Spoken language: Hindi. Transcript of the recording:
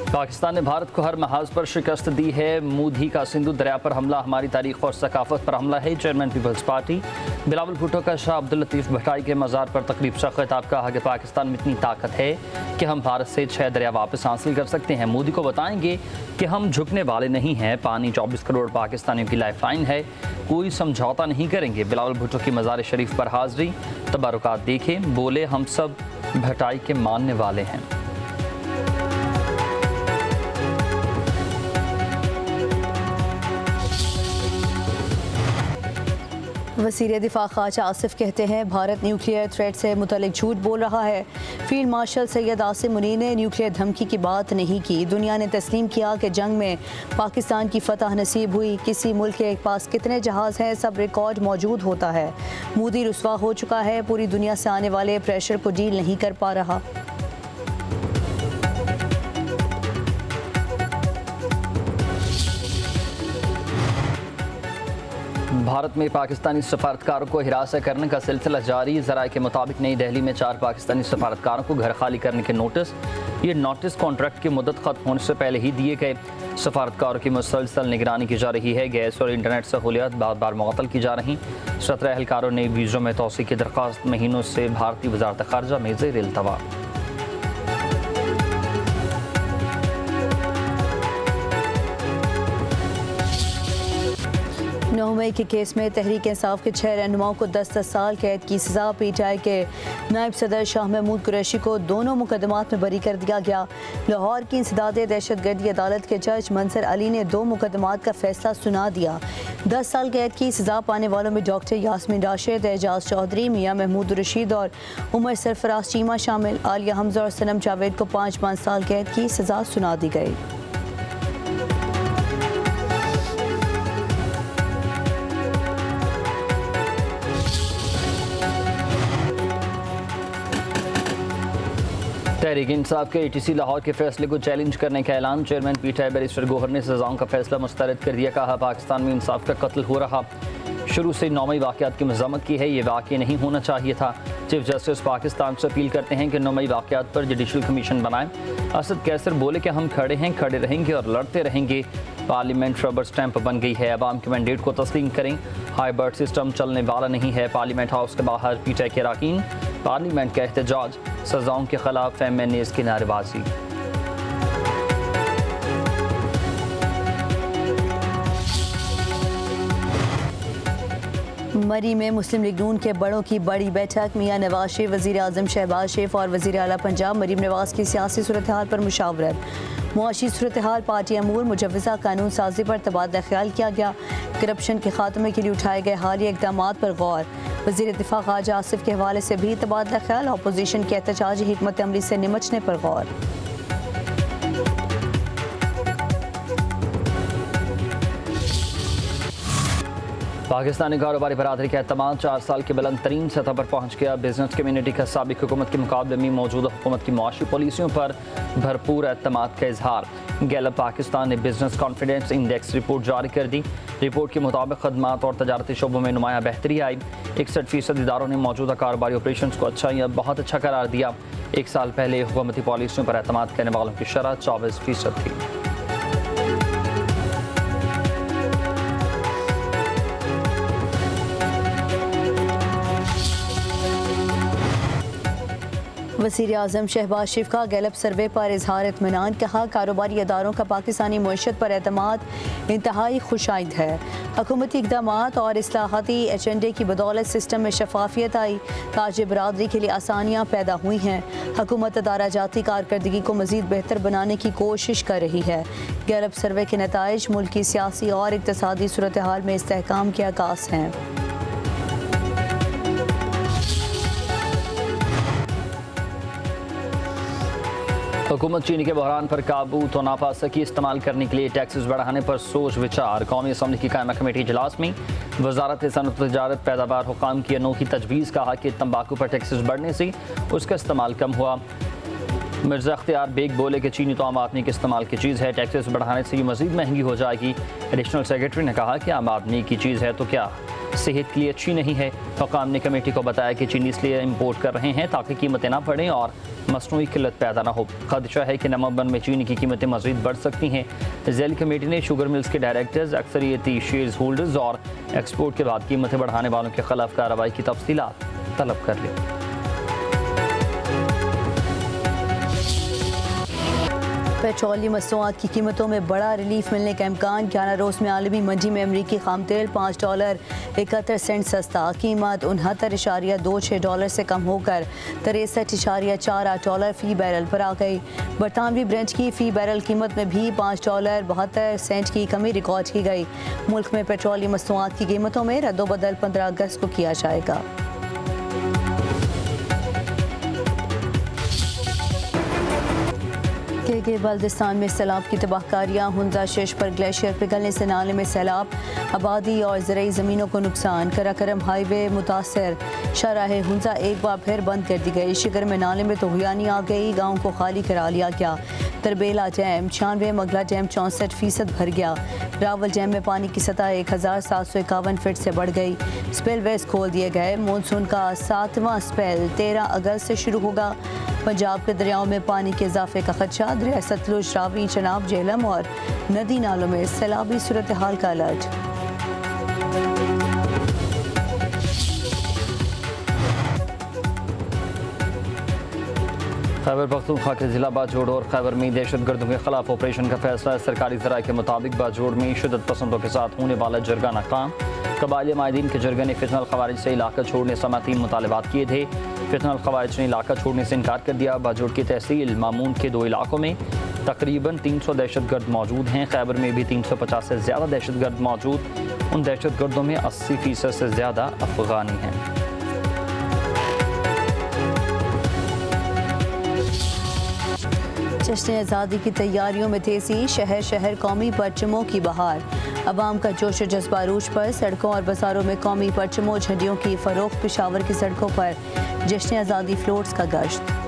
पाकिस्तान ने भारत को हर महाज पर शिकस्त दी है। मोदी का सिंधु दरिया पर हमला हमारी तारीख और सकाफत पर हमला है। चेयरमैन पीपल्स पार्टी। बिलावल भुट्टो का शाह अब्दुल लतीफ़ भट्टाई के मज़ार पर तकरीब से खिताब। कहा कि पाकिस्तान में इतनी ताकत है कि हम भारत से 6 दरिया वापस हासिल कर सकते हैं। मोदी को बताएंगे कि हम झुकने वाले नहीं हैं। पानी 24 करोड़ पाकिस्तानियों की लाइफलाइन है, कोई समझौता नहीं करेंगे। बिलावल भुट्टो की मज़ार शरीफ पर हाज़री। तबरुकात देखें, बोले हम सब भट्टाई के मानने वाले हैं। वज़ीर दिफ़ा ख़ाजा आसिफ कहते हैं भारत न्यूक्लियर थ्रेट से मुतल्लिक़ झूठ बोल रहा है। फील्ड मार्शल सैयद आसिम मुनीर ने न्यूक्लियर धमकी की बात नहीं की। दुनिया ने तस्लीम किया कि जंग में पाकिस्तान की फतह नसीब हुई। किसी मुल्क के पास कितने जहाज़ हैं सब रिकॉर्ड मौजूद होता है। मोदी रुस्वा हो चुका है, पूरी दुनिया से आने वाले प्रेशर को डील नहीं कर पा रहा। भारत में पाकिस्तानी सफारतकारों को हिरासत करने का सिलसिला जारी। ज़राए के मुताबिक नई दिल्ली में 4 पाकिस्तानी सफारतकारों को घर खाली करने के नोटिस। ये नोटिस कॉन्ट्रैक्ट की मुद्दत ख़त्म होने से पहले ही दिए गए। सफारतकारों की मुसलसल निगरानी की जा रही है। गैस और इंटरनेट सहूलियत बार बार मुअत्तल की जा रही। 17 एहलकारों ने वीज़ों में तोसी की दरख्वास्त महीनों से भारतीय वज़ारत ख़ारजा में ज़ेर इल्तवा। 9 मई के केस में तहरीक इंसाफ के 6 रहनुमाओं को 10-10 साल कैद की सज़ा। पीटीआई के नायब सदर शाह महमूद कुरैशी को दोनों मुकदमात में बरी कर दिया गया। लाहौर की इंसदाद दहशतगर्दी अदालत के जज मंसर अली ने 2 मुकदमात का फैसला सुना दिया। 10 साल कैद की सज़ा पाने वालों में डॉक्टर यास्मीन राशिद, एजाज चौधरी, मियाँ महमूद रशीद और उमर सरफराज चीमा शामिल। आलिया हमजा और सनम जावेद को 5-5 साल कैद की सज़ा सुना दी गई। तहरीक इंसाफ के ATC लाहौर के फैसले को चैलेंज करने का ऐलान। चेयरमैन पीटीआई बैरिस्टर गौहर ने सज़ाओं का फैसला मुस्तरद कर दिया। कहा पाकिस्तान में इंसाफ का कत्ल हो रहा। शुरू से 9 मई वाक़यात की मज़म्मत की है, ये वाक़या नहीं होना चाहिए था। चीफ जस्टिस पाकिस्तान से अपील करते हैं कि 9 मई वाक़यात पर जुडिशल कमीशन बनाएं। असद कैसर बोले कि हम खड़े हैं, खड़े रहेंगे और लड़ते रहेंगे। पार्लियामेंट रबर स्टैंप बन गई है, अवाम के मैंडेट को तस्लीम करें। हाई बर्ड सिस्टम चलने वाला नहीं है। पार्लियामेंट हाउस के बाहर पीटीआई के अरकान। पार्लियामेंट का एहतजाज। सज़ाओं के खिलाफ MNAs की नारेबाजी। मरी में मुस्लिम लीग नून के बड़ों की बड़ी बैठक। मियाँ नवाज शरीफ, वज़ीर आज़म शहबाज शरीफ और वज़ीर आला पंजाब मरीम नवाज की सियासी सूरत हाल पर मुशावरत। मुआशी सूरत हाल, पार्टी अमूर, मुजव्वज़ा कानून साजी पर तबादला ख्याल किया गया। करप्शन के खात्मे के लिए उठाए गए हालिया इक़दामात पर गौर। वज़ीर दिफ़ा ख़ाजा आसिफ के हवाले से भी तबादला ख्याल। अपोजिशन के एहतजाजी हिकमत अमली से निमटने पर गौर। पाकिस्तानी कारोबारी बरादरी का एतमाद 4 साल की बुलंद तरीन सतह पर पहुँच गया। बिजनेस कम्यूनिटी का साबिक हुकूमत के मुकाबले में मौजूदा हुकूमत की मुआशी पॉलिसियों पर भरपूर एतमाद का इजहार। गैलप पाकिस्तान ने बिजनेस कॉन्फिडेंस इंडेक्स रिपोर्ट जारी कर दी। रिपोर्ट के मुताबिक खदमात और तजारती शोबों में नुमायाँ बेहतरी आई। 61% इदारों ने मौजूदा कारोबारी ऑपरेशन को अच्छा या बहुत अच्छा करार दिया। 1 साल पहले हुकूमती पॉलिसियों पर एतमाद करने वालों की शरह 24% थी। वज़ीर आज़म शहबाज शरीफ का गैलप सर्वे पर इजहार इत्मीनान। कहा कारोबारी अदारों का पाकिस्तानी मईशत पर एतमाद इंतहाई खुशाइंद है। हुकूमती इक़दामात और इस्लाहाती एजेंडे की बदौलत सिस्टम में शफाफियत आई। ताजिर बरादरी के लिए आसानियाँ पैदा हुई हैं। हुकूमत अदारा जाती कारकर्दगी को मज़ीद बेहतर बनाने की कोशिश कर रही है। गैलप सर्वे के नताइज मुल्क की सियासी और इक़्तिसादी सूरत हाल में इस्तेहकाम के आगाज़ हैं। हुकूमत चीनी के बहरान पर काबू तो नापा सकी। इस्तेमाल करने के लिए टैक्सेस बढ़ाने पर सोच विचार। कौमी असम्बली की कायमा कमेटी इजलास में वजारत सनअत तजारत पैदावार हुकाम की अनोखी तजवीज़। कहा कि तंबाकू पर टैक्सेस बढ़ने से उसका इस्तेमाल कम हुआ। मिर्ज़ा अख्तियार बेग बोले कि चीनी तो आम आदमी के इस्तेमाल की चीज़ है, टैक्सेस बढ़ाने से ये मज़ीद महंगी हो जाएगी। एडिशनल सेक्रेटरी ने कहा कि आम आदमी की चीज़ है तो क्या सेहत के लिए अच्छी नहीं है। हुकाम ने कमेटी को बताया कि चीनी इसलिए इम्पोर्ट कर रहे हैं ताकि कीमतें ना बढ़ें और मसनूई किल्लत पैदा ना हो। खदशा है कि नमकबंद में चीनी की कीमतें मज़ीद बढ़ सकती हैं। झैली कमेटी ने शुगर मिल्स के डायरेक्टर्स, अक्सरियती शेयर्स होल्डर्स और एक्सपोर्ट के बाद कीमतें बढ़ाने वालों के खिलाफ कार्रवाई की तफसीलात तलब कर ली। पेट्रोलियम मसनूआत की कीमतों में बड़ा रिलीफ मिलने का इम्कान। 11 रोज़ में आलमी मंडी में अमरीकी खाम तेल $5.71 सस्ता, कीमत $69.26 से कम होकर $63.48 फ़ी बैरल पर आ गई। बरतानवी ब्रेंट की फ़ी बैरल कीमत में भी $5.72 की कमी रिकॉर्ड की गई। मुल्क में पेट्रोलियम मसनूआत की कीमतों में रद्दोबदल 15 अगस्त को किया जाएगा। के बल्दिस्तान में सैलाब की तबाहकारियाँ। हुंजा शेष पर ग्लेशियर पिघलने से नाले में सैलाब, आबादी और ज़रई ज़मीनों को नुकसान। कराकरम हाईवे मुतासर, शराह हुंजा एक बार फिर बंद कर दी गई। शिगर में नाले में तूफ़ानी आ गई, गाँव को खाली करा लिया गया। तरबेला डैम 96, मगला डैम 64% भर गया। रावल डैम में पानी की सतह 1751 फीट से बढ़ गई। स्पिलवेज खोल दिए गए। मानसून का 7वां स्पेल 13 अगस्त से शुरू होगा। पंजाब के दरियाओं में पानी के इजाफे का खदशा। दरिया सतलुज, रावी, चनाब, झेलम और नदी नालों में सैलाबी सूरत हाल का अलर्ट। खैबर पख्तूनख्वा के जिला बाजोड़ और खैबर में दहशतगर्दों के खिलाफ ऑपरेशन का फैसला। सरकारी ज़राए के मुताबिक बाजोड़ में शिद्दत पसंदों के साथ होने वाला जरगा नाकाम। कबाइली माहिदीन के जरगे ने फितनल खवारिज से इलाका छोड़ने समेत 3 मुतालबात किए थे। फितनल खवारिज ने इलाका छोड़ने से इनकार कर दिया। बाजोड़ की तहसील मामून के 2 इलाकों में तकरीबन 300 दहशतगर्द मौजूद हैं। खैबर में भी 350 से ज़्यादा दहशतगर्द मौजूद। उन दहशतगर्दों में 80% से ज़्यादा अफगानी हैं। जश्न आज़ादी की तैयारियों में तेज़ी। शहर शहर कौमी परचमों की बहार। अवाम का जोश जज्बा अरूज पर। सड़कों और बाजारों में कौमी परचमों झंडियों की फरोख्त। पेशावर की सड़कों पर जश्न आज़ादी फ्लोट्स का गश्त।